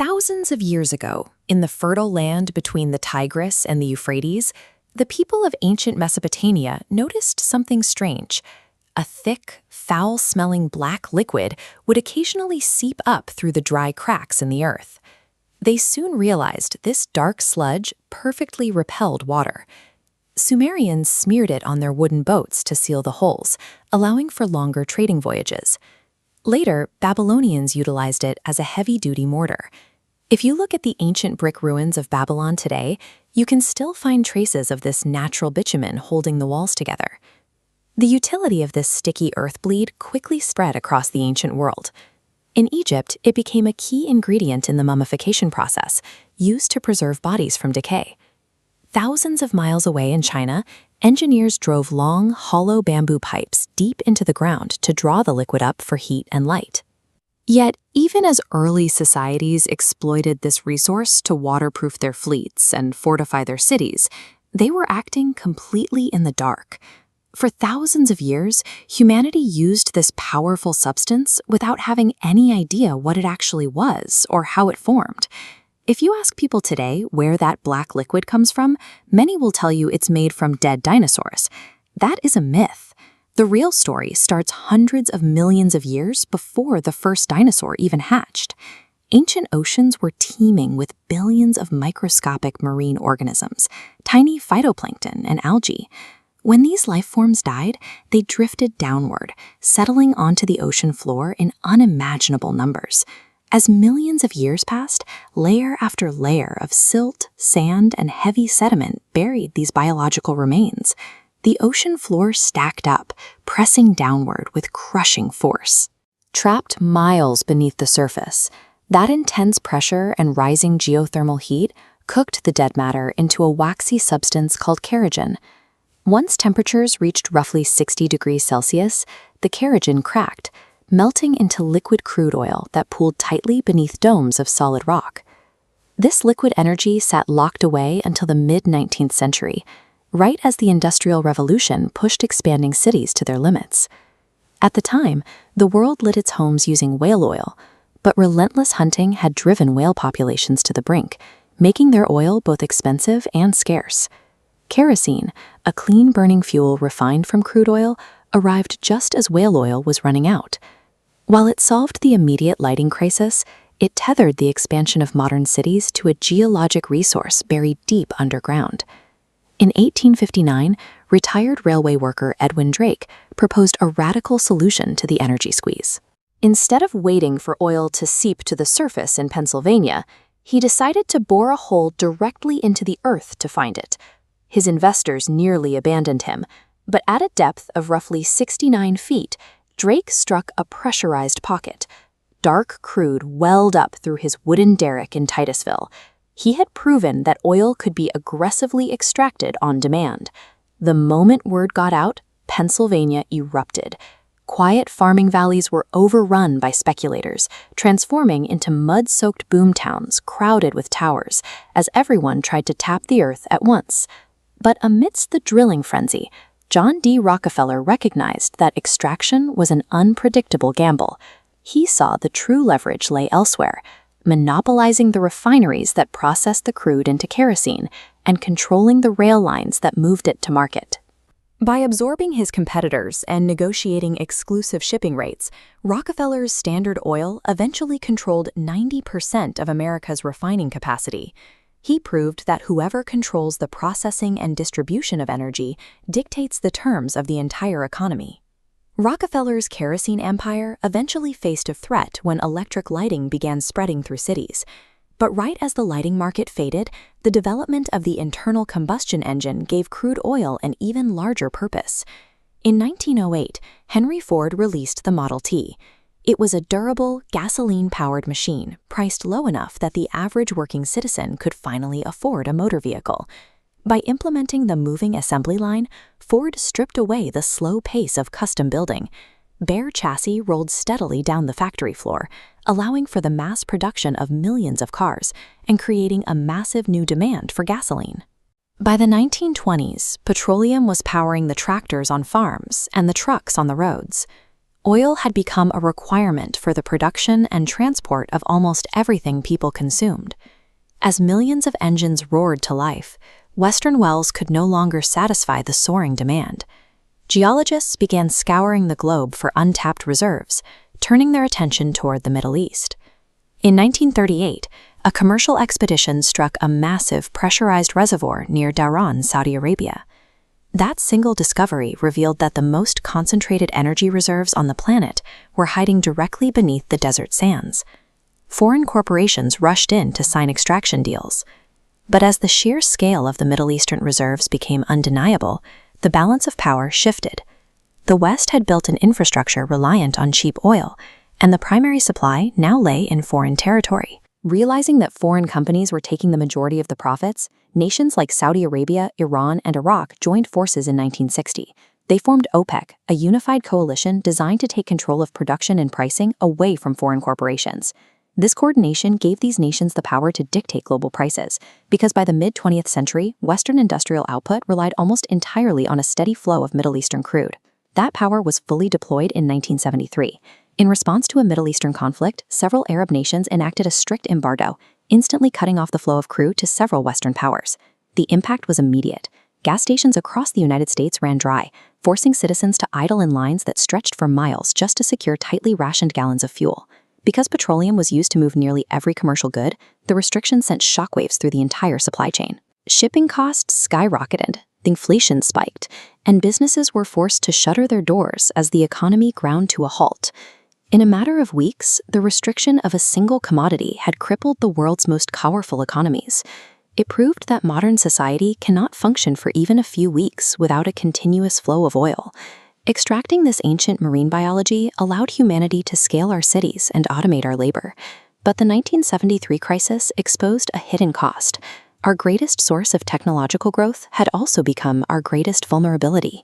Thousands of years ago, in the fertile land between the Tigris and the Euphrates, the people of ancient Mesopotamia noticed something strange. A thick, foul-smelling black liquid would occasionally seep up through the dry cracks in the earth. They soon realized this dark sludge perfectly repelled water. Sumerians smeared it on their wooden boats to seal the holes, allowing for longer trading voyages. Later, Babylonians utilized it as a heavy-duty mortar. If you look at the ancient brick ruins of Babylon today, you can still find traces of this natural bitumen holding the walls together. The utility of this sticky earth bleed quickly spread across the ancient world. In Egypt, it became a key ingredient in the mummification process, used to preserve bodies from decay. Thousands of miles away in China, engineers drove long, hollow bamboo pipes deep into the ground to draw the liquid up for heat and light. Yet, even as early societies exploited this resource to waterproof their fleets and fortify their cities, they were acting completely in the dark. For thousands of years, humanity used this powerful substance without having any idea what it actually was or how it formed. If you ask people today where that black liquid comes from, many will tell you it's made from dead dinosaurs. That is a myth. The real story starts hundreds of millions of years before the first dinosaur even hatched. Ancient oceans were teeming with billions of microscopic marine organisms, tiny phytoplankton and algae. When these life forms died, they drifted downward, settling onto the ocean floor in unimaginable numbers. As millions of years passed, layer after layer of silt, sand, and heavy sediment buried these biological remains. The ocean floor stacked up, pressing downward with crushing force. Trapped miles beneath the surface, that intense pressure and rising geothermal heat cooked the dead matter into a waxy substance called kerogen. Once temperatures reached roughly 60 degrees Celsius, the kerogen cracked, melting into liquid crude oil that pooled tightly beneath domes of solid rock. This liquid energy sat locked away until the mid-19th century, right as the Industrial Revolution pushed expanding cities to their limits. At the time, the world lit its homes using whale oil, but relentless hunting had driven whale populations to the brink, making their oil both expensive and scarce. Kerosene, a clean-burning fuel refined from crude oil, arrived just as whale oil was running out. While it solved the immediate lighting crisis, it tethered the expansion of modern cities to a geologic resource buried deep underground. In 1859, retired railway worker Edwin Drake proposed a radical solution to the energy squeeze. Instead of waiting for oil to seep to the surface in Pennsylvania, he decided to bore a hole directly into the earth to find it. His investors nearly abandoned him, but at a depth of roughly 69 feet, Drake struck a pressurized pocket. Dark crude welled up through his wooden derrick in Titusville. He had proven that oil could be aggressively extracted on demand. The moment word got out, Pennsylvania erupted. Quiet farming valleys were overrun by speculators, transforming into mud-soaked boomtowns crowded with towers, as everyone tried to tap the earth at once. But amidst the drilling frenzy, John D. Rockefeller recognized that extraction was an unpredictable gamble. He saw the true leverage lay elsewhere, monopolizing the refineries that processed the crude into kerosene and controlling the rail lines that moved it to market. By absorbing his competitors and negotiating exclusive shipping rates, Rockefeller's Standard Oil eventually controlled 90% of America's refining capacity. He proved that whoever controls the processing and distribution of energy dictates the terms of the entire economy. Rockefeller's kerosene empire eventually faced a threat when electric lighting began spreading through cities. But right as the lighting market faded, the development of the internal combustion engine gave crude oil an even larger purpose. In 1908, Henry Ford released the Model T. It was a durable, gasoline-powered machine, priced low enough that the average working citizen could finally afford a motor vehicle. By implementing the moving assembly line, Ford stripped away the slow pace of custom building. Bare chassis rolled steadily down the factory floor, allowing for the mass production of millions of cars and creating a massive new demand for gasoline. By the 1920s, petroleum was powering the tractors on farms and the trucks on the roads. Oil had become a requirement for the production and transport of almost everything people consumed. As millions of engines roared to life, Western wells could no longer satisfy the soaring demand. Geologists began scouring the globe for untapped reserves, turning their attention toward the Middle East. In 1938, a commercial expedition struck a massive pressurized reservoir near Dhahran, Saudi Arabia. That single discovery revealed that the most concentrated energy reserves on the planet were hiding directly beneath the desert sands. Foreign corporations rushed in to sign extraction deals. But as the sheer scale of the Middle Eastern reserves became undeniable, the balance of power shifted. The West had built an infrastructure reliant on cheap oil, and the primary supply now lay in foreign territory. Realizing that foreign companies were taking the majority of the profits, nations like Saudi Arabia, Iran, and Iraq joined forces in 1960. They formed OPEC, a unified coalition designed to take control of production and pricing away from foreign corporations. This coordination gave these nations the power to dictate global prices, because by the mid-20th century, Western industrial output relied almost entirely on a steady flow of Middle Eastern crude. That power was fully deployed in 1973. In response to a Middle Eastern conflict, several Arab nations enacted a strict embargo, instantly cutting off the flow of crude to several Western powers. The impact was immediate. Gas stations across the United States ran dry, forcing citizens to idle in lines that stretched for miles just to secure tightly rationed gallons of fuel. Because petroleum was used to move nearly every commercial good, the restrictions sent shockwaves through the entire supply chain. Shipping costs skyrocketed, inflation spiked, and businesses were forced to shutter their doors as the economy ground to a halt. In a matter of weeks, the restriction of a single commodity had crippled the world's most powerful economies. It proved that modern society cannot function for even a few weeks without a continuous flow of oil. Extracting this ancient marine biology allowed humanity to scale our cities and automate our labor. But the 1973 crisis exposed a hidden cost. Our greatest source of technological growth had also become our greatest vulnerability.